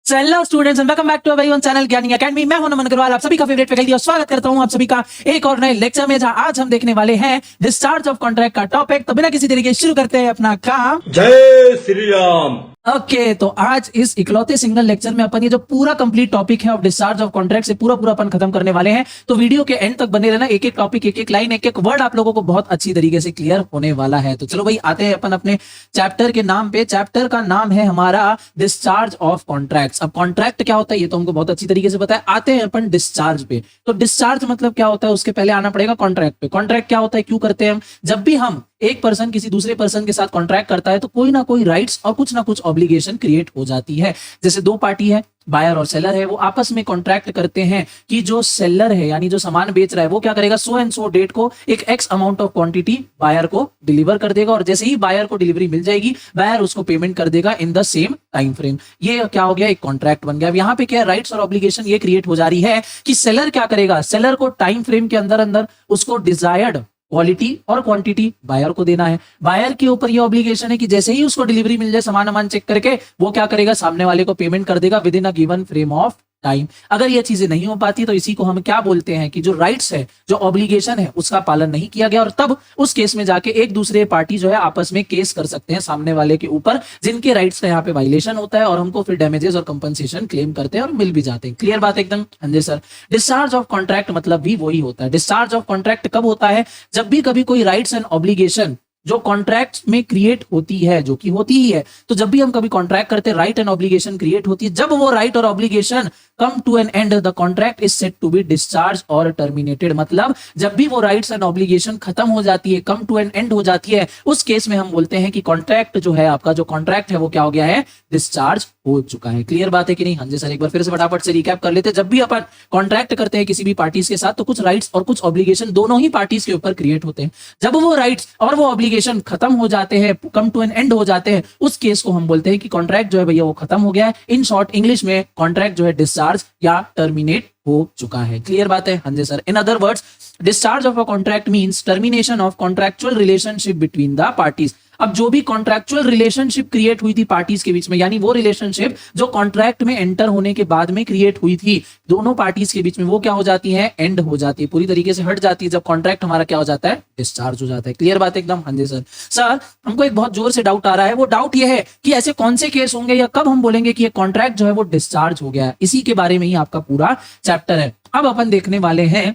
Hello students and welcome back to our channel Gyani academy. मैं हूं नमन अग्रवाल, आप सभी का फेवरेट फैकल्टी और स्वागत करता हूं आप सभी का एक और नए लेक्चर में, जहां आज हम देखने वाले हैं डिस्चार्ज ऑफ कॉन्ट्रैक्ट का टॉपिक। तो बिना किसी तरीके शुरू करते हैं अपना काम। जय श्री राम। ओके तो आज इस इकलौते सिंगल लेक्चर में अपन ये जो पूरा कंप्लीट टॉपिक है ऑफ डिस्चार्ज ऑफ कॉन्ट्रैक्ट से पूरा अपन खत्म करने वाले हैं। तो वीडियो के एंड तक बने रहना, एक एक टॉपिक, एक एक लाइन, एक एक वर्ड आप लोगों को बहुत अच्छी तरीके से क्लियर होने वाला है। तो चलो भाई आते हैं अपन अपने चैप्टर के नाम पे। चैप्टर का नाम है हमारा डिस्चार्ज ऑफ कॉन्ट्रैक्ट्स। अब कॉन्ट्रैक्ट क्या होता है ये तो हमको बहुत अच्छी तरीके से पता है। आते हैं अपन डिस्चार्ज पे। तो डिस्चार्ज मतलब क्या होता है, उसके पहले आना पड़ेगा कॉन्ट्रैक्ट पे। कॉन्ट्रैक्ट क्या होता है, क्यों करते हैं हम? जब भी हम एक पर्सन किसी दूसरे पर्सन के साथ कॉन्ट्रैक्ट करता है तो कोई ना कोई राइट्स और कुछ ना कुछ ऑब्लिगेशन क्रिएट हो जाती है। जैसे दो पार्टी है, बायर और सेलर है, वो आपस में कॉन्ट्रैक्ट करते हैं कि जो सेलर है यानी जो सामान बेच रहा है वो क्या करेगा, सो एंड सो डेट को एक x amount of quantity buyer को डिलीवर कर देगा, और जैसे ही बायर को डिलीवरी मिल जाएगी बायर उसको पेमेंट कर देगा in the same time frame. ये क्या हो गया, एक कॉन्ट्रैक्ट बन गया। अब यहाँ पे क्या राइट्स और ऑब्लिगेशन ये क्रिएट हो जा रही है कि सेलर क्या करेगा, सेलर को टाइम फ्रेम के अंदर अंदर उसको डिजायर्ड क्वालिटी और क्वांटिटी बायर को देना है। बायर के ऊपर ये ऑब्लिगेशन है कि जैसे ही उसको डिलीवरी मिल जाए सामान चेक करके वो क्या करेगा, सामने वाले को पेमेंट कर देगा with in a given frame of time. अगर ये चीजें नहीं हो पाती तो इसी को हम क्या बोलते हैं कि जो राइट्स है, जो ऑब्लिगेशन है, उसका पालन नहीं किया गया, और तब उस केस में जाके एक दूसरे पार्टी जो है आपस में केस कर सकते हैं सामने वाले के ऊपर, जिनके राइट्स का यहाँ पे वायलेशन होता है, और हमको फिर डैमेजेस और कंपनसेशन क्लेम करते हैं और मिल भी जाते हैं। क्लियर बात एकदम? हाँ जी सर। डिस्चार्ज ऑफ कॉन्ट्रैक्ट मतलब भी वही होता है। डिस्चार्ज ऑफ कॉन्ट्रैक्ट कब होता है, जब भी कभी कोई राइट्स एंड ऑब्लिगेशन जो कॉन्ट्रैक्ट में क्रिएट होती है, जो कि होती ही है। तो जब भी हम कभी कॉन्ट्रैक्ट करते हैं राइट एंड ऑब्लिगेशन क्रिएट होती है, जब वो राइट और obligation come to an end the contract is set to be discharge और टर्मिनेटेड। मतलब जब भी वो राइट्स एंड ऑब्लिगेशन खत्म हो जाती है, कम टू एन एंड हो जाती है, उस केस में हम बोलते हैं कि कॉन्ट्रैक्ट जो है, आपका जो कॉन्ट्रैक्ट है वो क्या हो गया है, डिस्चार्ज हो चुका है। क्लियर बात है कि नहीं? हाँ जी सर। एक बार फिर से फटाफट से रिकैप कर लेते हैं। जब भी अपन कॉन्ट्रैक्ट करते हैं किसी भी पार्टीज के साथ तो कुछ राइट्स और कुछ ऑब्लिगेशन दोनों ही पार्टीज के ऊपर क्रिएट होते हैं। जब वो राइट्स और वो ऑब्लिगेशन खत्म हो जाते हैं, कम टू एन एंड हो जाते हैं, उस केस को हम बोलते हैं कि कॉन्ट्रैक्ट जो है भैया वो खत्म हो गया है। इन शॉर्ट इंग्लिश में कॉन्ट्रैक्ट जो है डिस्चार्ज या टर्मिनेट हो चुका है। क्लियर बात है? हाँ जी sir. In other words, discharge of a contract means termination of contractual relationship between the parties. अब जो भी कॉन्ट्रैक्चुअल रिलेशनशिप क्रिएट हुई थी पार्टीज के बीच में, यानी वो रिलेशनशिप जो कॉन्ट्रैक्ट में एंटर होने के बाद में क्रिएट हुई थी दोनों पार्टीज के बीच में, वो क्या हो जाती है, एंड हो जाती है, पूरी तरीके से हट जाती है जब कॉन्ट्रैक्ट हमारा क्या हो जाता है, डिस्चार्ज हो जाता है। क्लियर बात एकदम? हाँ जी सर। सर हमको एक बहुत जोर से डाउट आ रहा है, वो डाउट ये है कि ऐसे कौन से केस होंगे या कब हम बोलेंगे कि ये कॉन्ट्रैक्ट जो है वो डिस्चार्ज हो गया है। इसी के बारे में ही आपका पूरा चैप्टर है। अब अपन देखने वाले हैं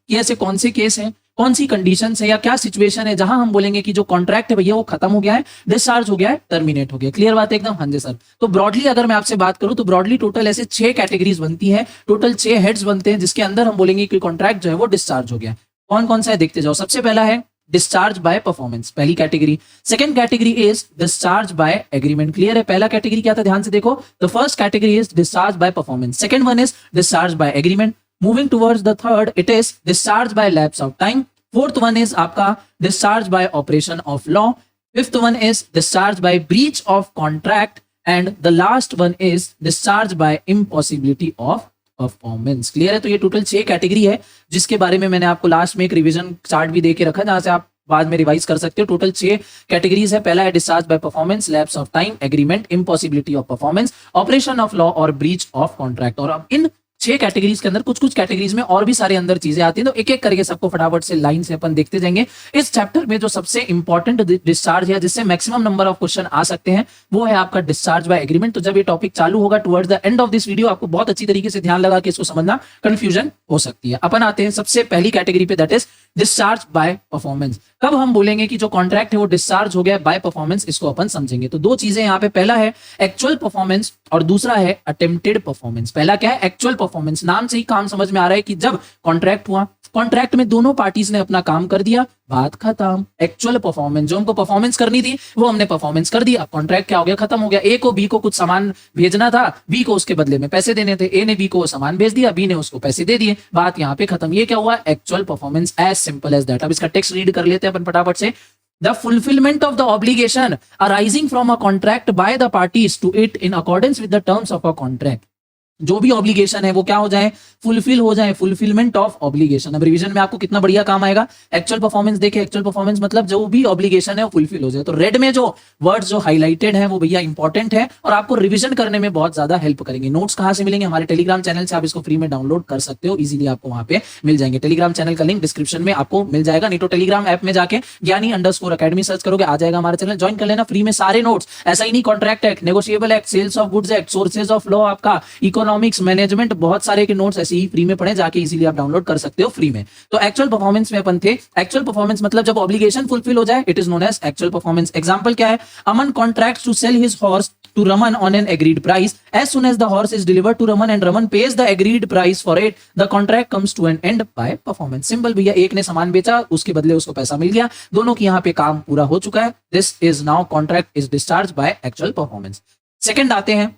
कि ऐसे कौन से केस हैं, कौन सी कंडीशन है या क्या सिचुएशन है जहां हम बोलेंगे कि जो कॉन्ट्रैक्ट है भैया वो खत्म हो गया है, डिस्चार्ज हो गया है, टर्मिनेट हो गया। क्लियर बात है एकदम? हाँ जी सर। तो ब्रॉडली अगर मैं आपसे बात करूं तो ब्रॉडली टोटल ऐसे 6 कैटेगरीज बनती है, टोटल 6 हेड्स बनते हैं, जिसके अंदर हम बोलेंगे कि कॉन्ट्रैक्ट जो है वो डिस्चार्ज हो गया। कौन कौन सा है देखते जाओ। सबसे पहला है डिस्चार्ज बाय परफॉर्मेंस, पहली category. Second category is discharge by agreement. Clear है? पहला कैटेगरी क्या था, ध्यान से देखो। The first category is discharge by performance, second one is discharge by agreement. Moving towards the third, it is discharge by lapse of time. Fourth one is आपका discharge by operation of law. Fifth one is discharge by breach of contract, and the last one is discharge by impossibility of performance. Clear है? तो ये total 6 category है, जिसके बारे में मैंने आपको लास्ट में एक रिवीजन चार्ट भी देके रखा, जहां से आप बाद में रिवाइज कर सकते हो। टोटल 6 कैटेगरीज है। पहला है discharge by performance, lapse of time, agreement, impossibility of performance, operation of law और ब्रीच ऑफ कॉन्ट्रैक्ट। और अब इन 6 कैटेगरीज के अंदर कुछ कुछ कैटेगरीज में और भी सारे अंदर चीजें आती हैं, तो एक एक करके सबको फटाफट से लाइन से अपन देखते जाएंगे। इस चैप्टर में जो सबसे इंपॉर्टेंट डिस्चार्ज है, जिससे मैक्सिमम नंबर ऑफ क्वेश्चन आ सकते हैं, वो है आपका डिस्चार्ज बाय एग्रीमेंट। तो जब ये टॉपिक चालू होगा towards the end of this video, आपको बहुत अच्छी तरीके से ध्यान लगा के इसको समझना, कंफ्यूजन हो सकती है। अपन आते हैं सबसे पहली कैटेगरी पे, that is discharge by performance. कब हम बोलेंगे कि जो कॉन्ट्रैक्ट है वो डिस्चार्ज हो गया बाय परफॉर्मेंस, इसको अपन समझेंगे। तो दो चीजें यहाँ पे, पहला है एक्चुअल परफॉर्मेंस और दूसरा है अटेम्प्टेड परफॉर्मेंस। पहला क्या है, एक्चुअल परफॉर्मेंस। नाम से ही काम समझ में आ रहा है कि जब कॉन्ट्रैक्ट हुआ, कॉन्ट्रैक्ट में दोनों पार्टीज ने अपना काम कर दिया, बात खत्म। एक्चुअल परफॉर्मेंस, जो हमको परफॉर्मेंस करनी थी वो हमने परफॉर्मेंस कर दिया, कॉन्ट्रैक्ट क्या हो गया, खत्म हो गया। ए को बी को कुछ सामान भेजना था, बी को उसके बदले में पैसे देने थे, ए ने बी को सामान भेज दिया, बी ने उसको पैसे दे दिए, बात यहाँ पे खत्म। ये क्या हुआ, actual performance, as simple as that. अब इसका टेक्स्ट रीड कर लेते हैं अपन फटाफट से। The fulfillment of the obligation arising from a contract by the parties to it in accordance with the terms of a contract. जो भी ऑब्लिगेशन है वो क्या हो जाए, फुलफिल हो जाए, फुलफिलमेंट ऑफ ऑब्लिगेशन। अब रिवीजन में आपको कितना बढ़िया काम आएगा, एक्चुअल परफॉर्मेंस देखे, एक्चुअल परफॉर्मेंस मतलब जो भी ऑब्लिगेशन है वो फुलफिल हो जाए। तो रेड में जो वर्ड्स जो हाईलाइटेड है वो भैया इंपॉर्टेंट है और आपको रिवीजन करने में बहुत ज्यादा हेल्प करेंगे। नोट्स कहां से मिलेंगे, हमारे टेलीग्राम चैनल से आप इसको फ्री में डाउनलोड कर सकते हो, इजीली आपको वहां पे मिल जाएंगे। टेलीग्राम चैनल का लिंक डिस्क्रिप्शन में आपको मिल जाएगा, नहीं तो टेलीग्राम ऐप में जाके ज्ञानी_academy सर्च करोगे, आ जाएगा हमारा चैनल, ज्वाइन कर लेना फ्री में सारे नोट्स। ऐसा ही नहीं, contract act, negotiable act, sales of goods act, sources of law, आपका इकोनॉमिक्स, मैनेजमेंट, बहुत सारे के नोट्स ऐसे ही फ्री में पढ़े, जाके इजीली आप डाउनलोड कर सकते हो फ्री में। तो एक्चुअल परफॉर्मेंस में अपन थे। एक्चुअल परफॉर्मेंस मतलब जब ऑब्लिगेशन फुलफिल हो जाए, it is known as actual performance. Example क्या है, Aman contracts to sell his horse to Raman on an agreed price. As soon as the horse is delivered to Raman and Raman pays the agreed price for it, the contract comes to an end by performance. Simple भैया, एक ने सामान बेचा, उसके बदले उसको पैसा मिल गया, दोनों की यहाँ पे काम पूरा हो चुका है। This is now contract is discharged by actual performance. Second आते हैं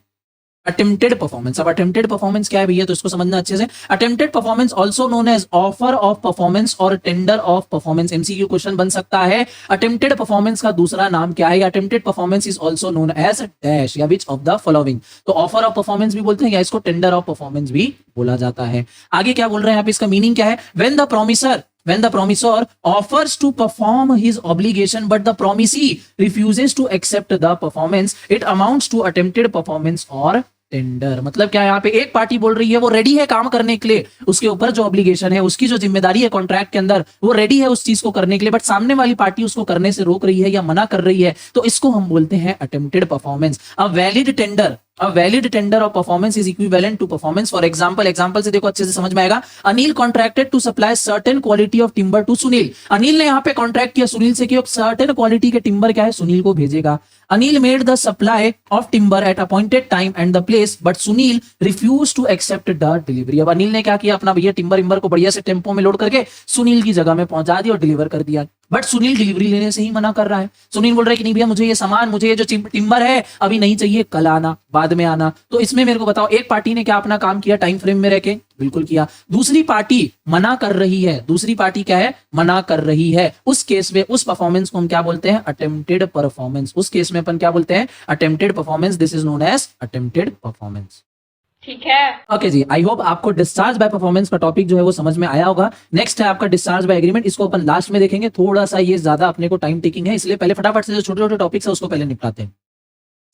अटेम्प्टेड परफॉर्मेंस। अब अटेम्प्टेड परफॉर्मेंस क्या है भैया, तो इसको समझना अच्छे से। Attempted performance also known as offer of performance और tender of performance. MCQ question बन सकता है। अटेम्प्टेड परफॉर्मेंस का दूसरा नाम क्या है, attempted performance is also known as dash या विच ऑफ द फॉलोइंग। तो ऑफर ऑफ परफॉर्मेंस भी बोलते हैं या इसको टेंडर ऑफ परफॉर्मेंस भी बोला जाता है। आगे क्या बोल रहे हैं यहाँ पे, इसका मीनिंग क्या है, when the promisor offers to perform his obligation but the promisee refuses to accept the performance, it amounts to attempted performance or tender. मतलब क्या, यहाँ पे एक पार्टी बोल रही है वो रेडी है काम करने के लिए, उसके ऊपर जो ऑब्लिगेशन है, उसकी जो जिम्मेदारी है कॉन्ट्रैक्ट के अंदर, वो रेडी है उस चीज को करने के लिए, बट सामने वाली पार्टी उसको करने से रोक रही है या मना कर रही है, तो इसको हम बोलते हैं attempted performance. A valid tender of performance is equivalent to performance. For example से देखो, अच्छे से समझ में आएगा। Anil contracted to supply certain quality of timber to Sunil. Anil ने यहाँ पे कॉन्ट्रैक्ट किया सुनील से कि सर्टेन क्वालिटी के टिम्बर क्या है सुनील को भेजेगा। Anil made the supply of timber at appointed time and the place but Sunil refuse to accept the delivery. अब अनिल ने क्या किया, अपना भैया टिम्बर को बढ़िया से टेम्पो में लोड करके सुनील की जगह में पहुंचा दिया और डिलीवर कर दिया, बट सुनील डिलीवरी लेने से ही मना कर रहा है। सुनील बोल रहा है कि नहीं भैया, मुझे ये सामान, मुझे ये जो टिम्बर है अभी नहीं चाहिए, कल आना, बाद में आना। तो इसमें मेरे को बताओ, एक पार्टी ने क्या अपना काम किया टाइम फ्रेम में रहके, बिल्कुल किया। दूसरी पार्टी मना कर रही है, दूसरी पार्टी क्या है, मना कर रही है। उस केस में उस परफॉर्मेंस को हम क्या बोलते हैं, अटेम्प्टेड परफॉर्मेंस। उस केस में अपन क्या बोलते हैं, attempted performance. This is known as attempted performance. ठीक है, ओके जी, आई होप आपको डिस्चार्ज बाय परफॉर्मेंस का टॉपिक जो है वो समझ में आया होगा। नेक्स्ट है आपका डिस्चार्ज बाय एग्रीमेंट, इसको अपन लास्ट में देखेंगे। थोड़ा सा ये ज्यादा अपने को टाइम टेकिंग है, इसलिए पहले फटाफट से जो छोटे छोटे टॉपिक्स है उसको पहले निपटाते हैं।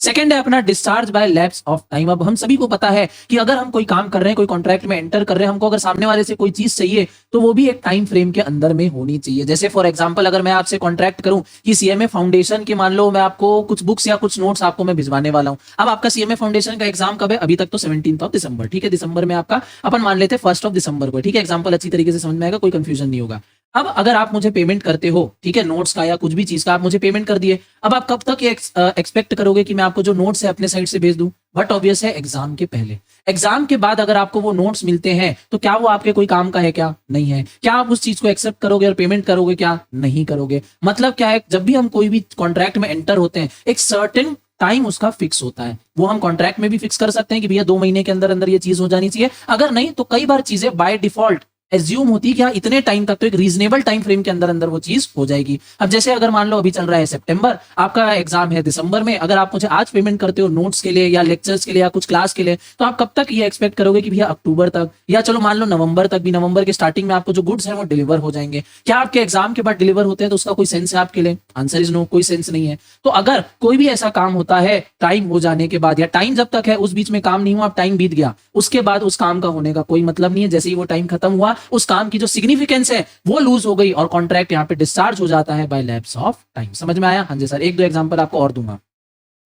सेकंड है अपना discharge by lapse of time. अब हम सभी को पता है कि अगर हम कोई काम कर रहे हैं, कोई कॉन्ट्रैक्ट में एंटर कर रहे हैं, हमको अगर सामने वाले से कोई चीज चाहिए तो वो भी एक टाइम फ्रेम के अंदर में होनी चाहिए। जैसे फॉर एग्जांपल, अगर मैं आपसे कॉन्ट्रैक्ट करूं कि सीएमए फाउंडेशन के, मान लो मैं आपको कुछ बुक्स या कुछ नोट्स आपको मैं भिजवाने वाला हूं। अब आपका सीएमए फाउंडेशन का एग्जाम कब है, अभी तक तो 17 दिसंबर, ठीक है। दिसंबर में आपका, अपन मान लेते हैं 1 दिसंबर को, ठीक है। एग्जाम्पल अच्छी तरीके से समझ में आएगा, कोई कंफ्यूजन नहीं होगा। अब अगर आप मुझे पेमेंट करते हो, ठीक है, नोट्स का या कुछ भी चीज का आप मुझे पेमेंट कर दिए, अब आप कब तक एक्सपेक्ट करोगे कि मैं आपको जो नोट्स है अपने साइड से भेज दूं? बट ऑब्वियस है एग्जाम के पहले। एग्जाम के बाद अगर आपको वो नोट्स मिलते हैं तो क्या वो आपके कोई काम का है? क्या नहीं है। क्या आप उस चीज को एक्सेप्ट करोगे और पेमेंट करोगे? क्या नहीं करोगे। मतलब क्या है, जब भी हम कोई भी कॉन्ट्रैक्ट में एंटर होते हैं, एक सर्टेन टाइम उसका फिक्स होता है। वो हम कॉन्ट्रैक्ट में भी फिक्स कर सकते हैं कि भैया 2 महीने के अंदर अंदर ये चीज हो जानी चाहिए। अगर नहीं तो कई बार चीजें बाय डिफॉल्ट एज्यूम होती है कि इतने टाइम तक, तो एक रीजनेबल टाइम फ्रेम के अंदर अंदर वो चीज हो जाएगी। अब जैसे अगर मान लो अभी चल रहा है सितंबर, आपका एग्जाम है दिसंबर में, अगर आप मुझे आज पेमेंट करते हो नोट्स के लिए या लेक्चर्स के लिए या कुछ क्लास के लिए, तो आप कब तक ये एक्सपेक्ट करोगे कि भैया अक्टूबर तक, या चलो मान लो नवंबर तक भी, नवंबर के स्टार्टिंग में आपको जो गुड्स है वो डिलीवर हो जाएंगे। क्या आपके एग्जाम के बाद डिलीवर होते हैं तो उसका कोई सेंस है आपके लिए? आंसर इज नो, कोई सेंस नहीं है। तो अगर कोई भी ऐसा काम होता है टाइम हो जाने के बाद, या टाइम जब तक है उस बीच में काम नहीं हुआ, अब टाइम बीत गया, उसके बाद उस काम का होने का कोई मतलब नहीं है। जैसे ही वो टाइम खत्म हुआ, उस काम की जो सिग्निफिकेंस है वो लूज हो गई और कॉन्ट्रैक्ट यहाँ पे डिस्चार्ज हो जाता है बाय लैप्स ऑफ टाइम। समझ में आया? हाँ जी सर, 1-2 एग्जांपल आपको और दूंगा,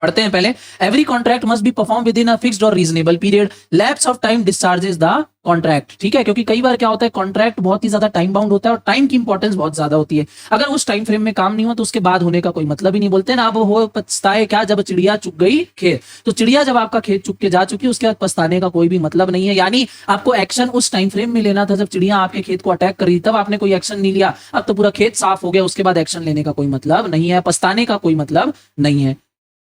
पढ़ते हैं पहले। Every contract must be perform within a fixed और reasonable period. Lapse of time discharges the contract, ठीक है। क्योंकि कई बार क्या होता है, कॉन्ट्रैक्ट बहुत ही ज्यादा टाइम बाउंड होता है और टाइम की इंपॉर्टेंस बहुत ज्यादा होती है। अगर उस टाइम फ्रेम में काम नहीं हुआ तो उसके बाद होने का कोई मतलब ही नहीं। बोलते हैं ना, अब हो पछताए क्या जब चिड़िया चुग गई खेत। तो चिड़िया जब आपका खेत चुग के जा चुकी, उसके बाद पछताने का कोई भी मतलब नहीं है। यानी आपको एक्शन उस टाइम फ्रेम में लेना था जब चिड़िया आपके खेत को अटैक करी, तब आपने कोई एक्शन नहीं लिया। अब तो पूरा खेत साफ हो गया, उसके बाद एक्शन लेने का कोई मतलब नहीं है, पछताने का कोई मतलब नहीं है।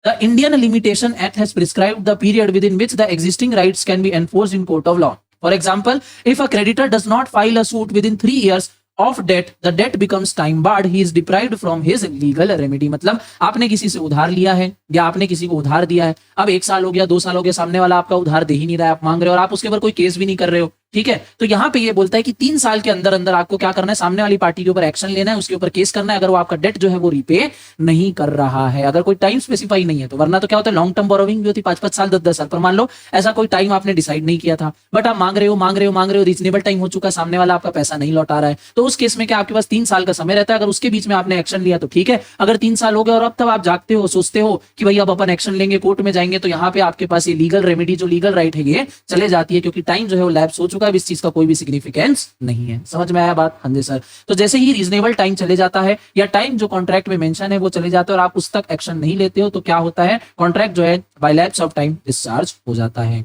The Indian Limitation Act has prescribed the period within which the existing rights can be enforced in court of law. For example, if a creditor does not file a suit within 3 years of date the debt becomes time barred, he is deprived from his legal remedy. मतलब आपने किसी से उधार लिया है या आपने किसी को उधार दिया है, अब 1 साल हो गया, 2 साल हो गया, सामने वाला आपका उधार दे ही नहीं रहा है, आप मांग रहे हो और आप उसके ऊपर कोई केस भी नहीं कर रहे हो, ठीक है। तो यहाँ पे ये बोलता है कि 3 साल के अंदर अंदर आपको क्या करना है, सामने वाली पार्टी के ऊपर एक्शन लेना है, उसके ऊपर केस करना है अगर वो आपका डेट जो है वो रिपे नहीं कर रहा है, अगर कोई टाइम स्पेसिफाई नहीं है तो। वरना तो क्या होता है, लॉन्ग टर्म बोरोविंग भी होती है 5-5 साल 10-10 साल, पर मान लो ऐसा कोई टाइम आपने डिसाइड नहीं किया था, बट आप मांग रहे हो, रीजनेबल टाइम हो चुका है, सामने वाला आपका पैसा नहीं लौटा रहा है, तो उस केस में क्या आपके पास 3 साल का समय रहता है। अगर उसके बीच में आपने एक्शन लिया तो ठीक है, अगर 3 साल हो गए और अब तब आप जागते हो, सोचते हो कि भाई अब अपन एक्शन लेंगे, कोर्ट में जाएंगे, तो यहाँ पे आपके पास ये लीगल रेमेडी जो लीगल राइट है ये चले जाती है, क्योंकि टाइम जो है वो लैप्स हो चुका है, इस चीज का कोई भी सिग्निफिकेंस नहीं है। समझ में आया बात? हाँ जी सर। तो जैसे ही रीजनेबल टाइम चले जाता है या टाइम जो कॉन्ट्रैक्ट में मेंशन है वो चले जाते हैं और आप उस तक एक्शन नहीं लेते हो, तो क्या होता है, कॉन्ट्रैक्ट जो है by lapse of time discharge हो जाता है।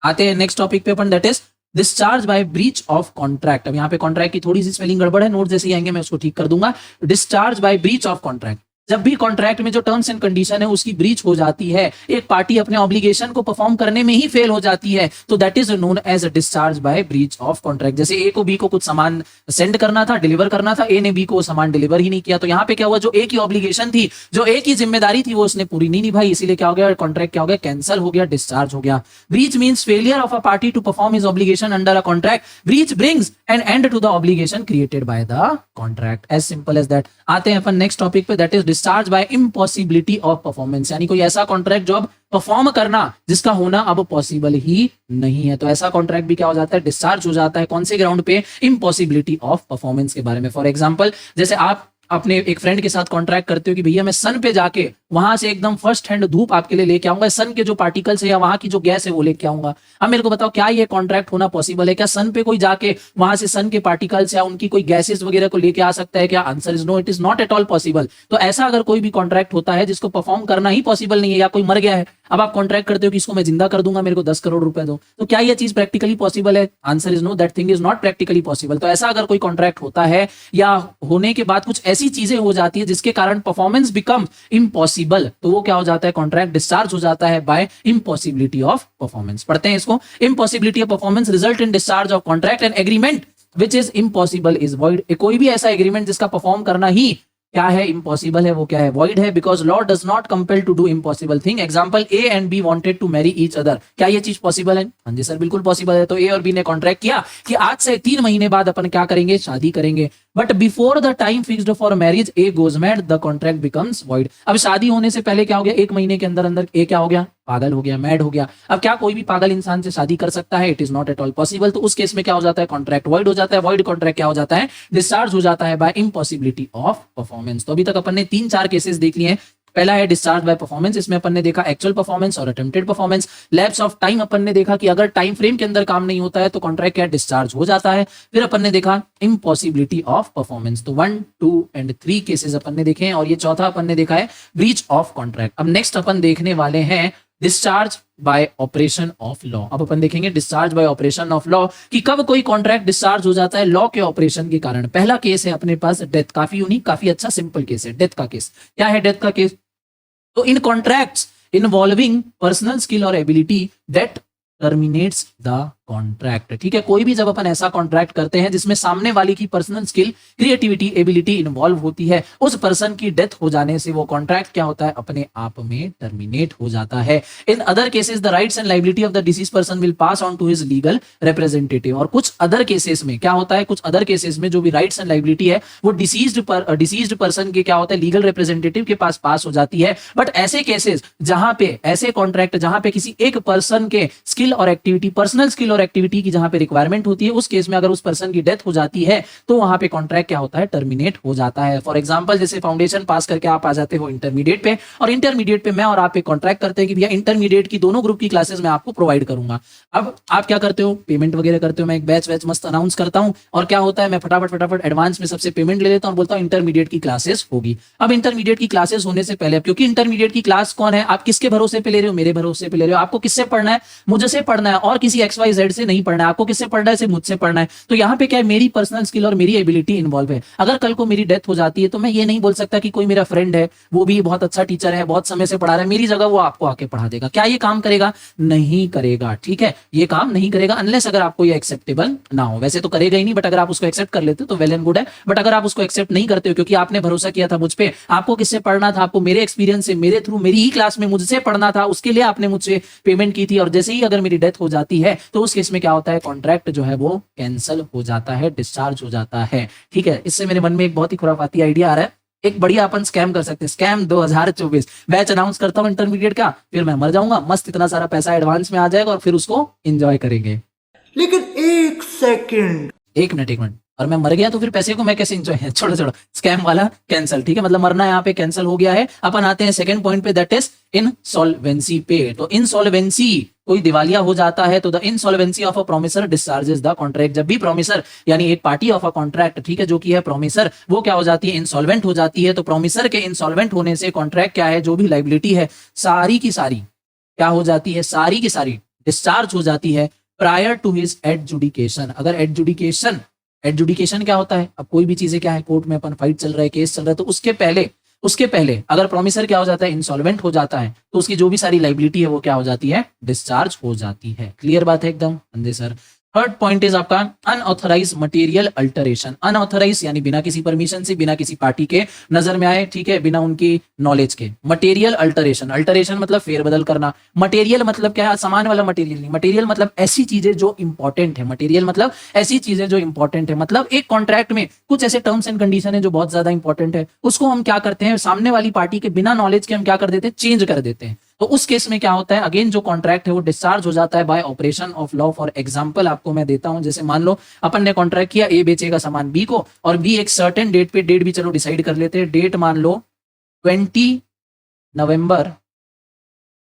आते हैं नेक्स्ट टॉपिक पे अपन, that is discharge by breach of contract. अब यहाँ पे कॉन्ट्रैक्ट की थोड़ी सी स्पेलिंग गड़बड़ है, नोट जैसे ही आएंगे मैं उसको ठीक कर दूंगा। Discharge by breach of contract, जब भी कॉन्ट्रैक्ट में जो टर्म्स एंड कंडीशन है उसकी ब्रीच हो जाती है, एक पार्टी अपने ऑब्लिगेशन को परफॉर्म करने में ही फेल हो जाती है, तो that is known as discharge by breach of contract. जैसे ए को बी को कुछ सामान सेंड करना था, डिलीवर करना था, ए ने बी को वो सामान डिलीवर ही नहीं किया, तो यहाँ पे क्या हुआ, जो ए की ऑब्लिगेशन थी, जो ए की जिम्मेदारी थी वो उसने पूरी नहीं निभाई, इसीलिए क्या हो गया, कॉन्ट्रैक्ट क्या हो गया, कैंसिल हो गया, डिस्चार्ज हो गया। Breach means failure of a party to perform his obligation under a contract. Breach brings an end to the obligation created by the contract, as simple as that. आते हैं अपन नेक्स्ट टॉपिक पे, that is discharge by impossibility of performance, यानी कोई ऐसा contract जो अब perform करना जिसका होना अब पॉसिबल ही नहीं है, तो ऐसा कॉन्ट्रैक्ट भी क्या हो जाता है, डिस्चार्ज हो जाता है। कौन से ग्राउंड पे, इम्पॉसिबिलिटी ऑफ परफॉर्मेंस के बारे में। फॉर एग्जांपल, जैसे आप अपने एक फ्रेंड के साथ कॉन्ट्रैक्ट करते हो कि भैया मैं सन पे जाके वहां से एकदम फर्स्ट हैंड धूप आपके लिए लेके आऊंगा, सन के जो पार्टिकल्स है या वहां की जो गैस है वो लेके आऊंगा। अब मेरे को बताओ, क्या ये कॉन्ट्रैक्ट होना पॉसिबल है? क्या सन पे कोई जाके वहां से सन के पार्टिकल्स या उनकी कोई गैसेस वगैरह को लेके आ सकता है क्या? Answer is no, it is not at all possible. तो ऐसा अगर कोई भी कॉन्ट्रैक्ट होता है जिसको परफॉर्म करना ही पॉसिबल नहीं है, या कोई मर गया है, अब आप कॉन्ट्रैक्ट करते हो कि इसको मैं जिंदा कर दूंगा, मेरे को 10 करोड़ रुपए दो, तो क्या ये चीज प्रैक्टिकली पॉसिबल है? Answer is no, that thing is not practically possible. तो ऐसा अगर कोई कॉन्ट्रैक्ट होता है या होने के बाद कुछ ऐसी चीजें हो जाती है जिसके कारण परफॉर्मेंस बिकम इम्पॉसिबल, तो वो क्या हो जाता है, कॉन्ट्रैक्ट डिस्चार्ज हो जाता है बाय इम्पॉसिबिलिटी ऑफ परफॉर्मेंस। पढ़ते हैं इसको। Impossibility of performance result in discharge of contract and agreement which is impossible is void. कोई भी ऐसा एग्रीमेंट जिसका परफॉर्म करना ही क्या है, इम्पॉसिबल है, वो क्या है, वॉइड है, because law does not compel to do impossible thing. Example, a and b wanted to marry each other, क्या ये चीज पॉसिबल है? हाँ जी सर, बिल्कुल पॉसिबल है। तो ए और बी ने कॉन्ट्रैक्ट किया कि आज से 3 महीने बाद अपन क्या करेंगे, शादी करेंगे, but before the time fixed for marriage A goes mad, the contract becomes void. अब शादी होने से पहले क्या हो गया, 1 महीने के अंदर अंदर ए क्या हो गया, पागल हो गया, मैड हो गया। अब क्या कोई भी पागल इंसान से शादी कर सकता है? It is not at all possible. तो उस केस में क्या हो जाता है, कॉन्ट्रैक्ट वॉइड हो जाता है। वॉइड कॉन्ट्रैक्ट क्या हो जाता है, डिस्चार्ज हो जाता है बाय इम्पॉसिबिलिटी ऑफ परफॉर्मेंस। तो अभी तक अपन ने 3-4 केसेस देख लिए हैं। पहला है डिस्चार्ज बाय परफॉर्मेंस, इसमें अपन ने देखा एक्चुअल परफॉर्मेंस और attempted performance. Lapse of time अपन ने देखा कि अगर टाइम फ्रेम के अंदर काम नहीं होता है तो कॉन्ट्रैक्ट क्या डिस्चार्ज हो जाता है। फिर अपन ने देखा इम्पॉसिबिलिटी ऑफ परफॉर्मेंस। तो 1, 2 एंड 3 केसेस अपन ने देखे हैं, और ये चौथा अपन ने देखा है ब्रीच ऑफ कॉन्ट्रैक्ट। अब नेक्स्ट अपन देखने वाले हैं discharge by operation of law. अब अपन देखेंगे discharge by operation of law कि कब कोई कॉन्ट्रैक्ट डिस्चार्ज हो जाता है लॉ के ऑपरेशन के कारण। पहला केस है अपने पास डेथ, काफी यूनिक, काफी अच्छा सिंपल केस है, डेथ का केस। क्या है डेथ का केस? तो इन कॉन्ट्रैक्ट्स इन्वॉल्विंग पर्सनल स्किल और ability that terminates the contract. ठीक है, कोई भी जब अपन ऐसा कॉन्ट्रैक्ट करते हैं जिसमें सामने वाले की personal skill, creativity, ability involve होती है, उस पर्सन की डेथ हो जाने से वो कॉन्ट्रैक्ट क्या होता है, अपने आप में टर्मिनेट हो जाता है। In other cases the rights and liability of the deceased person will pass on to his legal representative. और कुछ अदर केसेस में क्या होता है, कुछ अदर केसेस में जो भी राइट्स एंड लायबिलिटी है वो डिसीज्ड पर्सन के क्या होता है, लीगल रिप्रेजेंटेटिव के पास हो जाती है। बट ऐसे केसेस जहां पे, ऐसे कॉन्ट्रैक्ट जहां पे किसी एक पर्सन के स्किल और एक्टिविटी, पर्सनल स्किल और एक्टिविटी की जहां पे रिक्वायरमेंट होती है, उस केस में अगर उस पर्सन की डेथ हो जाती है तो वहां पे कॉन्ट्रैक्ट क्या होता है, टर्मिनेट हो जाता है। फॉर एग्जांपल, जैसे फाउंडेशन पास करके आप आ जाते हो इंटरमीडिएट पे, और इंटरमीडिएट पे मैं और आप एक कॉन्ट्रैक्ट करते हैं कि भैया इंटरमीडिएट की दोनों ग्रुप की क्लासेस मैं आपको प्रोवाइड करूंगा। अब आप क्या करते हो, पेमेंट वगैरह करते हो, मैं एक बैच मस्त अनाउंस करता हूं, और क्या होता है, मैं फटाफट एडवांस में सबसे पेमेंट ले लेता हूं और बोलता हूं इंटरमीडिएट की क्लासेस होगी। अब इंटरमीडिएट की क्लासेस होने से पहले, क्योंकि इंटरमीडिएट की क्लास कौन है, आप किसके भरोसे पे ले रहे हो, मेरे भरोसे पे ले रहे हो, आपको किससे पढ़ना है, मुझसे पढ़ना है, और किसी XYZ साइड से नहीं पढ़ना है, आपको किससे पढ़ना है, सिर्फ मुझसे पढ़ना है। तो यहाँ पे क्या है, मेरी पर्सनल स्किल और मेरी एबिलिटी इन्वॉल्व है। अगर कल को मेरी डेथ हो जाती है तो मैं ये नहीं बोल सकता कि कोई मेरा फ्रेंड है, वो भी बहुत अच्छा टीचर है, बहुत समय से पढ़ा रहा है, मेरी जगह वो आपको आके पढ़ा देगा। क्या ये काम करेगा? नहीं करेगा, ठीक है, ये काम नहीं करेगा अनलेस अगर आपको ये एक्सेप्टेबल ना हो। वैसे तो करेगा ही नहीं, बट अगर आप उसको एक्सेप्ट कर लेते हो तो वेल एंड गुड है। बट अगर आप उसको एक्सेप्ट नहीं करते हो क्योंकि आपने भरोसा किया था मुझ पे, आपको किससे पढ़ना था, आपको मेरे एक्सपीरियंस से, मेरे थ्रू, मेरी ही क्लास में मुझसे पढ़ना था, उसके लिए आपने मुझसे पेमेंट की थी, और जैसे ही अगर मेरी डेथ हो जाती है तो उस केस में क्या होता है, कॉन्ट्रैक्ट जो है वो कैंसिल हो जाता है, डिस्चार्ज हो जाता है, ठीक है। इससे मेरे मन में एक बहुत ही खुराफाती आइडिया आ रहा है, एक बढ़िया अपन स्कैम कर सकते हैं। स्कैम 2024 बैच अनाउंस करता हूं इंटरमीडिएट का, फिर मैं मर जाऊंगा, मस्त इतना सारा पैसा एडवांस में आ जाएगा और फिर उसको एंजॉय करेंगे। लेकिन एक सेकंड, एक मिनट, और मैं मर गया तो फिर पैसे को मैं कैसे एंजॉय छोड़ो छोड़ो, स्कैम वाला कैंसिल, ठीक है, मतलब मरना यहाँ पे कैंसिल हो गया है। अपन आते हैं सेकंड पॉइंट पे, दैट इज इनसॉल्वेंसी पे। तो इनसॉल्वेंसी, कोई दिवालिया हो जाता है तो the insolvency of a promisor discharges the contract. जब भी प्रोमिसर यानी एक पार्टी ऑफ अ कॉन्ट्रैक्ट, ठीक है, जो कि है प्रोमिसर, वो क्या हो जाती है, इंसॉल्वेंट हो जाती है। तो प्रोमिसर के इंसॉल्वेंट होने से कॉन्ट्रैक्ट क्या है, जो भी लाइबिलिटी है सारी की सारी क्या हो जाती है, सारी की सारी डिस्चार्ज हो जाती है प्रायर टू हिज एडजुडिकेशन। अगर एडजुडिकेशन क्या होता है, अब कोई भी चीजें क्या है, कोर्ट में अपन फाइट चल रहा है, केस चल रहा है, तो उसके पहले अगर प्रोमिसर क्या हो जाता है, इंसॉल्वेंट हो जाता है, तो उसकी जो भी सारी लाइबिलिटी है वो क्या हो जाती है, डिस्चार्ज हो जाती है। क्लियर बात है एकदम अंदे सर। थर्ड पॉइंट इज आपका अनऑथराइज मटेरियल अल्टरेशन। अनऑथराइज यानी बिना किसी परमिशन से, बिना किसी पार्टी के नजर में आए, ठीक है, बिना उनकी नॉलेज के। मटेरियल अल्टरेशन, अल्टरेशन मतलब फेरबदल करना। मटेरियल मतलब क्या है, सामान वाला मटेरियल नहीं, मटेरियल मतलब ऐसी चीजें जो इंपॉर्टेंट है। मटेरियल मतलब ऐसी चीजें जो इंपॉर्टेंट है, मतलब एक कॉन्ट्रैक्ट में कुछ ऐसे टर्म्स एंड कंडीशन है जो बहुत ज्यादा इंपॉर्टेंट है, उसको हम क्या करते हैं, सामने वाली पार्टी के बिना नॉलेज के हम क्या कर देते हैं, चेंज कर देते हैं। तो उस केस में क्या होता है, अगेन जो कॉन्ट्रैक्ट है वो डिस्चार्ज हो जाता है bye operation of law. For example आपको मैं देता हूं, जैसे मान लो अपन ने कॉन्ट्रैक्ट किया, ए बेचेगा सामान बी को, और बी एक सर्टेन डेट पे, डेट भी चलो डिसाइड कर लेते हैं, डेट मान लो 20 नवंबर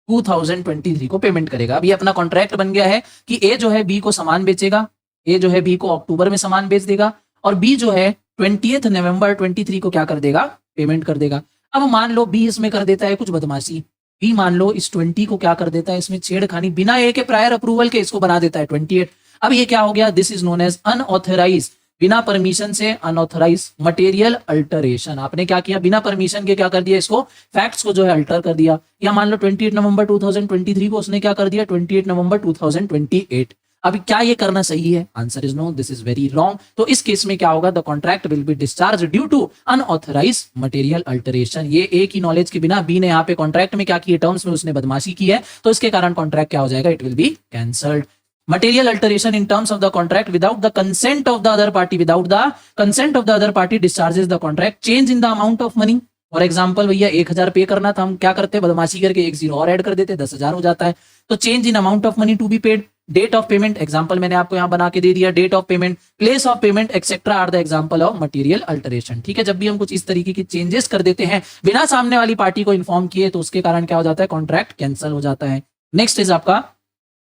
2023 को पेमेंट करेगा। अब ये अपना कॉन्ट्रैक्ट बन गया है कि ए जो है बी को सामान बेचेगा, ए जो है बी को अक्टूबर में सामान बेच देगा, और बी जो है 20 नवंबर 23 को क्या कर देगा, पेमेंट कर देगा। अब मान लो बी इसमें कर देता है कुछ बदमाशी, बी मान लो इस 20 को क्या कर देता है, इसमें छेड़खानी, बिना ए के प्रायर अप्रूवल के इसको बना देता है 28। अब ये क्या हो गया, this is known as unauthorise, बिना परमिशन से अनऑथराइज मटेरियल अल्टरेशन। आपने क्या किया, बिना परमिशन के क्या कर दिया, इसको फैक्ट्स को जो है अल्टर कर दिया। या मान लो 28 नवंबर 2023 को उसने क्या कर दिया, 28 नवंबर 2028। अब क्या ये करना सही है, answer is no, this is very wrong. तो इस केस में क्या होगा, the contract will be discharge due to unauthorise material alteration. ये ए की नॉलेज के बिना बी ने यहाँ पे कॉन्ट्रैक्ट में क्या किए, टर्म्स में उसने बदमाशी की है, तो इसके कारण कॉन्ट्रैक्ट क्या हो जाएगा, it will be cancelled. Material alteration in terms of the contract without the consent of the other party, without the consent of the other party discharges the contract. Change in the amount of money, for example भैया 1000 पे करना था, हम क्या करते हैं, बदमाशी करके एक जीरो और ऐड कर देते, 10,000 हो जाता है। तो change in amount of money to be paid, date of payment, example मैंने आपको यहाँ बना के दे दिया, date of payment, place of payment etcetera are the example of material alteration. ठीक है, जब भी हम कुछ इस तरीके की चेंजेस कर देते हैं बिना सामने वाली पार्टी को इन्फॉर्म किए, तो उसके कारण क्या हो जाता है, कॉन्ट्रैक्ट कैंसिल हो जाता है। नेक्स्ट इज आपका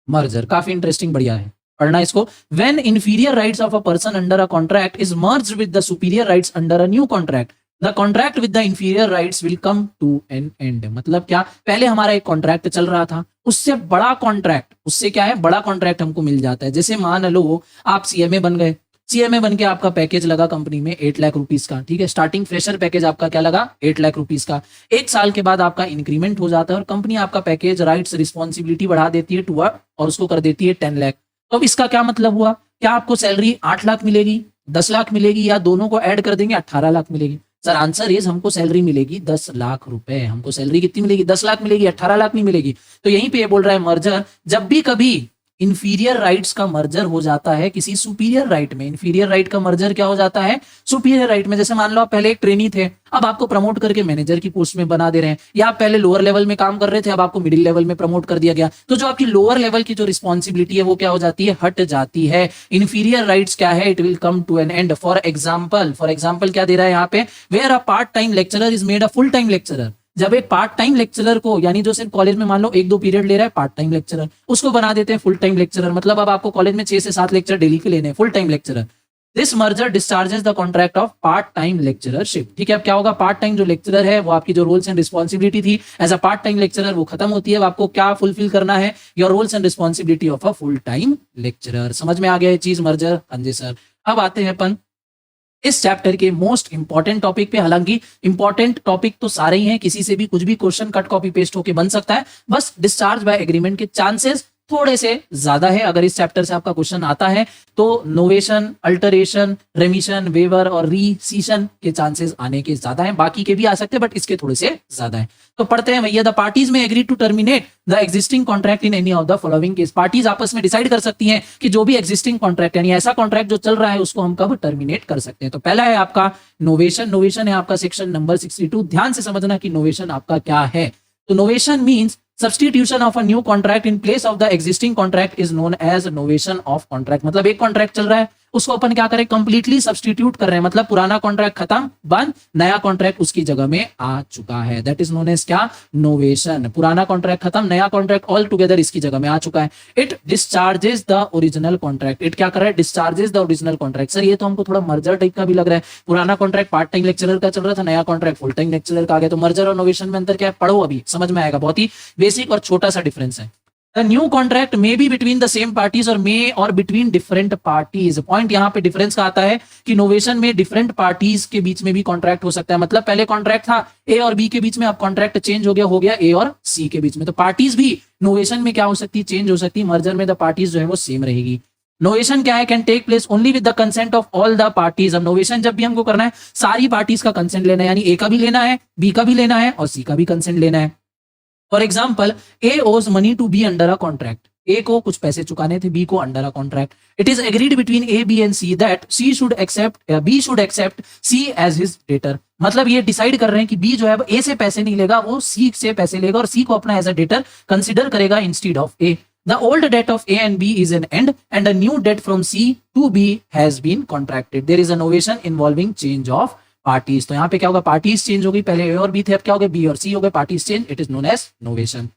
मर्जर, काफी इंटरेस्टिंग, बढ़िया है पढ़ना इसको। When inferior rights of a person under a contract is merged with the superior rights under a new contract, the contract with the inferior rights will come to an end। मतलब क्या, पहले हमारा एक contract चल रहा था, उससे बड़ा कॉन्ट्रैक्ट, उससे क्या है, बड़ा कॉन्ट्रैक्ट हमको मिल जाता है। जैसे मान लो आप सीएमए बन गए, सीएमए बन के आपका पैकेज लगा कंपनी में 8 लाख रुपीस का, ठीक है, स्टार्टिंग फ्रेशर पैकेज आपका क्या लगा, 8 लाख रुपीस का। एक साल के बाद आपका इंक्रीमेंट हो जाता है और कंपनी आपका पैकेज, राइट्स, रिस्पॉन्सिबिलिटी बढ़ा देती है टू, और उसको कर देती है 10 लाख। तो अब इसका क्या मतलब हुआ, क्या आपको सैलरी 8 लाख मिलेगी, 10 लाख मिलेगी, या दोनों को ऐड कर देंगे 18 लाख मिलेगी? सर आंसर इज हमको सैलरी मिलेगी 10 लाख रुपए। हमको सैलरी कितनी मिलेगी, 10 लाख मिलेगी, 18 लाख नहीं मिलेगी। तो यहीं पे ये बोल रहा है मर्जर, जब भी कभी इंफीरियर राइट्स का मर्जर हो जाता है किसी सुपीरियर राइट में, इंफीरियर राइट का मर्जर क्या हो जाता है, सुपीरियर राइट में। जैसे मान लो आप पहले एक ट्रेनी थे, अब आपको प्रमोट करके मैनेजर की पोस्ट में बना दे रहे हैं, या आप पहले लोअर लेवल में काम कर रहे थे, अब आपको मिडिल लेवल में प्रमोट कर दिया गया, तो जो आपकी लोअर लेवल की जो रिस्पॉन्सिबिलिटी है वो क्या हो जाती है, हट जाती है। इंफीरियर राइट्स क्या है, it will come to an end. For example क्या दे रहा है यहाँ पे, where a part time lecturer is made a full time lecturer. जब एक पार्ट टाइम लेक्चरर को, यानी जो सिर्फ कॉलेज में मान लो 1-2 पीरियड ले रहा है, पार्ट टाइम लेक्चरर, उसको बना देते हैं फुल टाइम लेक्चरर। मतलब अब आपको कॉलेज में 6 से 7 लेक्चर डेली के लेने हैं, full time lecturer. This merger discharges the contract of part time lecturership. ठीक है, अब क्या होगा, पार्ट टाइम जो लेक्चरर है वो आपकी जो रोल्स एंड रिस्पॉन्सिबिलिटी थी as a part time lecturer वो खत्म होती है। अब आपको क्या फुलफिल करना है, your roles and responsibility of a full time lecturer. समझ में आ गया ये चीज मर्जर? हाँ जी सर। अब आते हैं अपन इस चैप्टर के मोस्ट इंपॉर्टेंट टॉपिक पे। हालांकि इंपॉर्टेंट टॉपिक तो सारे ही हैं, किसी से भी कुछ भी क्वेश्चन कट कॉपी पेस्ट होके बन सकता है, बस डिस्चार्ज बाय एग्रीमेंट के चांसेस थोड़े से ज्यादा है। अगर इस चैप्टर से आपका क्वेश्चन आता है तो नोवेशन, अल्टरेशन, रेमिशन, वेवर और रीसीशन के चांसेस आने के ज्यादा हैं। बाकी के भी आ सकते हैं बट इसके थोड़े से ज्यादा हैं। तो पढ़ते हैं भैया। The parties may agree to terminate the existing contract in any of the following case. Parties आपस में डिसाइड कर सकती हैं कि जो भी एग्जिस्टिंग कॉन्ट्रैक्ट यानी ऐसा कॉन्ट्रैक्ट जो चल रहा है उसको हम कब टर्मिनेट कर सकते हैं। तो पहला है आपका नोवेशन। नोवेशन है आपका सेक्शन नंबर 62। ध्यान से समझना कि नोवेशन आपका क्या है। तो novation means substitution of a new contract in place of the existing contract is known as novation of contract। मतलब एक कॉन्ट्रैक्ट चल रहा है उसको अपन क्या करें, कंप्लीटली सब्सटीट्यूट कर रहे हैं। मतलब पुराना कॉन्ट्रैक्ट खत्म, बंद, नया कॉन्ट्रैक्ट उसकी जगह में आ चुका है। दैट इज नोन एज क्या, नोवेशन। पुराना कॉन्ट्रैक्ट खत्म, नया कॉन्ट्रैक्ट ऑल टुगेदर इसकी जगह में आ चुका है। It discharges the original contract. It क्या कर रहा है, discharges the original contract. Sir ये तो हमको थोड़ा मर्जर टाइप का भी लग रहा है। पुराना कॉन्ट्रैक्ट पार्ट टाइम लेक्चरर का चल रहा था, नया कॉन्ट्रैक्ट फुल टाइम लेक्चरर का आ गया। तो मर्जर और नोवेशन में अंतर क्या है, पढ़ो अभी समझ में आएगा। बहुत ही बेसिक और छोटा सा डिफरेंस है। The new contract may be between the same parties or may or between different parties। Point यहाँ पे डिफरेंस का आता है कि नोवेशन में डिफरेंट पार्टीज के बीच में भी कॉन्ट्रैक्ट हो सकता है। मतलब पहले कॉन्ट्रैक्ट था ए और बी के बीच में, अब कॉन्ट्रैक्ट चेंज हो गया ए और सी के बीच में। तो पार्टीज भी नोवेशन में क्या हो सकती है, चेंज हो सकती है। मर्जर में द पार्टीज जो है वो सेम रहेगी। नोवेशन क्या है, can take place only with the consent of all the parties. अब नोवेशन जब भी हमको करना है सारी पार्टीज का कंसेंट लेना है, यानी ए का भी लेना है, बी का भी लेना है और सी का भी कंसेंट लेना है। For example, A owes money to be under a contract. A को कुछ पैसे चुकाने थे बी को under a contract. It is agreed between A B and C that C should accept B should accept C as his debtor. मतलब ये decide कर रहे हैं कि बी जो है ए से पैसे नहीं लेगा, वो सी से पैसे लेगा और सी को अपना एज अ डेटर कंसिडर करेगा instead of A. The old debt of A and B is an end and a new debt from C to B has been contracted. There is a novation involving change of parties। तो यहाँ पे क्या होगा, parties change हो गई। पहले ए और B थे, अब क्या हो गए, बी और सी हो गए। Parties change, it is known as novation.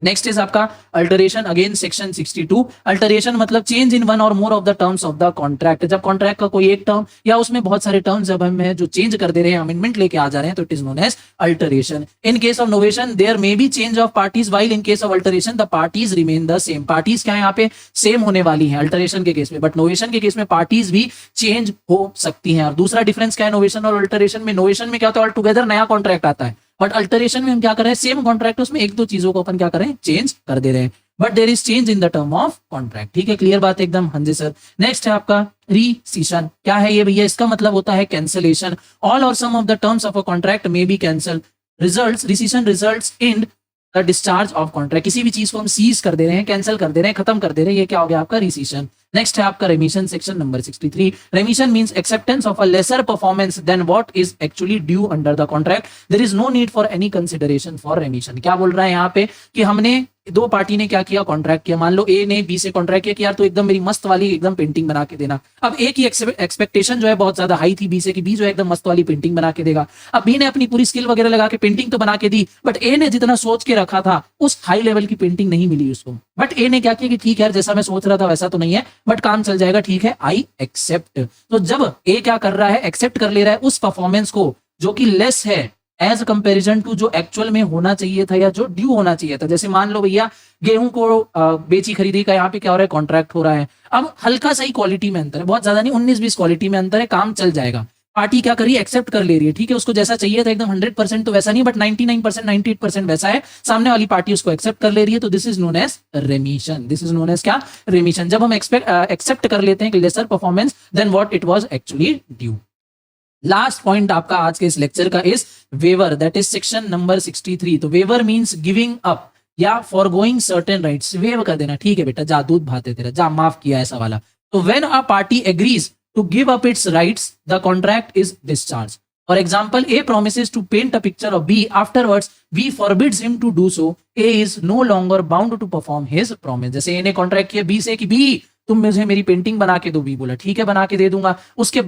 Next is आपका अल्टरेशन, अगेन सेक्शन 62। अल्टरेशन मतलब change in one or more of the terms of the contract. जब कॉन्ट्रैक्ट का कोई एक टर्म या उसमें बहुत सारे टर्म्स जब हम जो चेंज कर दे रहे हैं, अमेंडमेंट लेके आ जा रहे हैं, तो it is known as alteration. In case of novation there may be change of parties, while in case of alteration the parties remain the same. Parties क्या है यहाँ पे, सेम होने वाली है अल्टरेशन के केस में, बट नोवेशन के केस में पार्टीज भी चेंज हो सकती हैं। और दूसरा डिफरेंस क्या है नोवेशन और अल्टरेशन में, नोवेशन में क्या होता है, ऑल टुगेदर नया कॉन्ट्रैक्ट आता है, बट अल्टरेशन में हम क्या कर रहे हैं, सेम कॉन्ट्रैक्ट उसमें एक दो चीजों को अपन क्या कर रहे हैं, चेंज कर दे रहे हैं, but there is change in the term of contract. ठीक है, क्लियर बात एकदम? हाँ जी सर। नेक्स्ट है आपका रीसीशन। क्या है ये भैया, इसका मतलब होता है कैंसिलेशन। ऑल और some of the terms of a contract may be cancel. Results, rescission results in the discharge of contract. किसी भी चीज को हम सीज कर दे रहे हैं, कैंसिल कर दे रहे हैं, खत्म कर दे रहे हैं, ये क्या हो गया आपका रीसीशन। नेक्स्ट है आपका remission, section number 63। Remission means acceptance of a lesser performance than what is actually due under the contract. There is no need for any consideration for remission. क्या बोल रहा है यहाँ पे कि हमने दो पार्टी ने क्या किया, कॉन्ट्रैक्ट किया। मान लो ए ने बी से कॉन्ट्रैक्ट किया कि यार तो एकदम मेरी मस्त वाली एकदम पेंटिंग बना के देना। अब ए की एक्सपेक्टेशन जो है बहुत ज्यादा हाई थी बी से कि बी जो है एकदम मस्त वाली पेंटिंग बना के देगा। अब बी ने अपनी पूरी स्किल वगैरह लगा के पेंटिंग तो बना के दी, बट ए ने जितना सोच के रखा था उस हाई लेवल की पेंटिंग नहीं मिली उसको। बट ए ने क्या किया कि ठीक है जैसा मैं सोच रहा था वैसा तो नहीं है, बट काम चल जाएगा, ठीक है, आई एक्सेप्ट। तो जब ए क्या कर रहा है, एक्सेप्ट कर ले रहा है उस परफॉर्मेंस को जो कि लेस है एज कंपेरिजन टू जो एक्चुअल में होना चाहिए था या जो ड्यू होना चाहिए था। जैसे मान लो भैया गेहूं को बेची खरीदी का यहाँ पे क्या हो रहा है, कॉन्ट्रैक्ट हो रहा है। अब हल्का सा ही क्वालिटी में अंतर है, बहुत ज्यादा नहीं, 19-20 क्वालिटी में अंतर है, काम चल जाएगा। पार्टी क्या करी, एक्सेप्ट कर ले रही है, ठीक है, उसको जैसा चाहिए था एकदम 100% तो वैसा नहीं, बट 99%, 98% वैसा है, सामने वाली पार्टी उसको एक्सेप्ट कर ले रही है, तो this is known as remission. This is known as क्या, रेमिशन। जब हम एक्सेप्ट कर लेते हैं कि lesser performance than what it was actually due. Last point आपका आज के इस लेक्चर का is waiver, that is section number 63। तो वेवर मींस गिविंग अप या फॉरगोइंग सर्टेन राइट्स। वेव कर देना, ठीक है बेटा, जा दूध भाते तेरा, जा माफ किया ऐसा वाला। तो when a party agrees to give up its rights, the contract is discharged. For example, A promises to paint a picture of B. Afterwards, B forbids him to do so. A is no longer bound to perform his promise. जैसे A ने contract किया B से कि B तुम मुझे मेरी painting बना के दो, B बोला ठीक है बना के दे दूंगा। उसके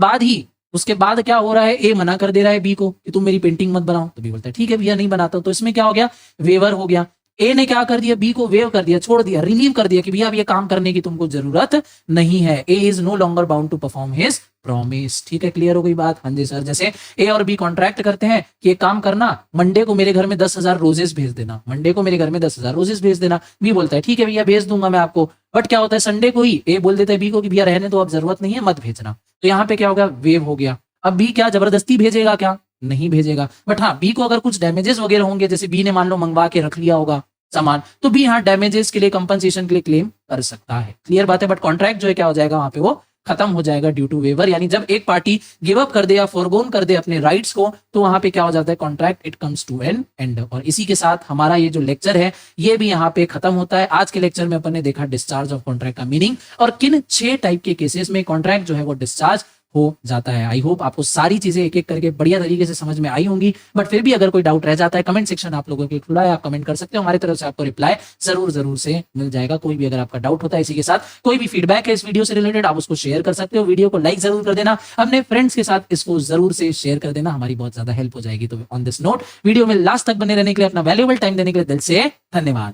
बाद क्या हो रहा है, A मना कर दे रहा है B को कि तुम मेरी पेंटिंग मत बनाओ, तो B बोलता है ठीक है भैया नहीं बनाता। तो इसमें क्या हो गया, वेवर हो गया। ए ने क्या कर दिया, बी को वेव कर दिया, छोड़ दिया, रिलीव कर दिया कि भैया अब ये काम करने की तुमको जरूरत नहीं है। A is no longer bound to perform his promise. ठीक है, क्लियर हो गई बात? हाँ जी सर। जैसे ए और बी कॉन्ट्रैक्ट करते हैं कि एक काम करना, मंडे को मेरे घर में 10,000 रोजेस भेज देना, मंडे को मेरे घर में 10,000 रोजेस भेज देना। बी बोलता है ठीक है भैया भेज दूंगा मैं आपको, बट क्या होता है संडे को ही ए बोल देता है बी को कि भैया रहने दो, अब जरूरत नहीं है, मत भेजना। तो यहाँ पे क्या होगा, वेव हो गया। अब बी क्या जबरदस्ती भेजेगा क्या? नहीं भेजेगा। बट हाँ, बी को अगर कुछ डैमेजेस वगैरह होंगे, जैसे बी ने मान लो मंगवा के रख लिया होगा सामान, तो बी हाँ डैमेजेस के लिए, कंपनसेशन के लिए क्लेम कर सकता है। क्लियर बात है? बट कॉन्ट्रैक्ट जो है क्या हो जाएगा, वहां पे वो खत्म हो जाएगा ड्यू टू वेवर। यानी जब एक पार्टी गिव अप कर दे या फोरगोन कर दे अपने राइट्स को, तो वहां पे क्या हो जाता है, contract it comes to an end. और इसी के साथ हमारा ये जो लेक्चर है ये भी यहाँ पे खत्म होता है। आज के लेक्चर में अपन ने देखा डिस्चार्ज ऑफ कॉन्ट्रैक्ट का मीनिंग और किन 6 टाइप के केसेस में कॉन्ट्रैक्ट जो है वो डिस्चार्ज हो जाता है। आई होप आपको सारी चीजें एक एक करके बढ़िया तरीके से समझ में आई होंगी। बट फिर भी अगर कोई डाउट रह जाता है, कमेंट सेक्शन आप लोगों के खुला है, आप कमेंट कर सकते हो, हमारी तरफ से आपको रिप्लाई जरूर से मिल जाएगा। कोई भी अगर आपका डाउट होता है, इसी के साथ कोई भी फीडबैक है इस वीडियो से रिलेटेड, आप उसको शेयर कर सकते हो। वीडियो को लाइक जरूर कर देना, अपने फ्रेंड्स के साथ इसको जरूर से शेयर कर देना, हमारी बहुत ज्यादा हेल्प हो जाएगी। तो ऑन दिस नोट वीडियो में लास्ट तक बने रहने के लिए, अपना वैल्यूएबल टाइम देने के लिए दिल से धन्यवाद।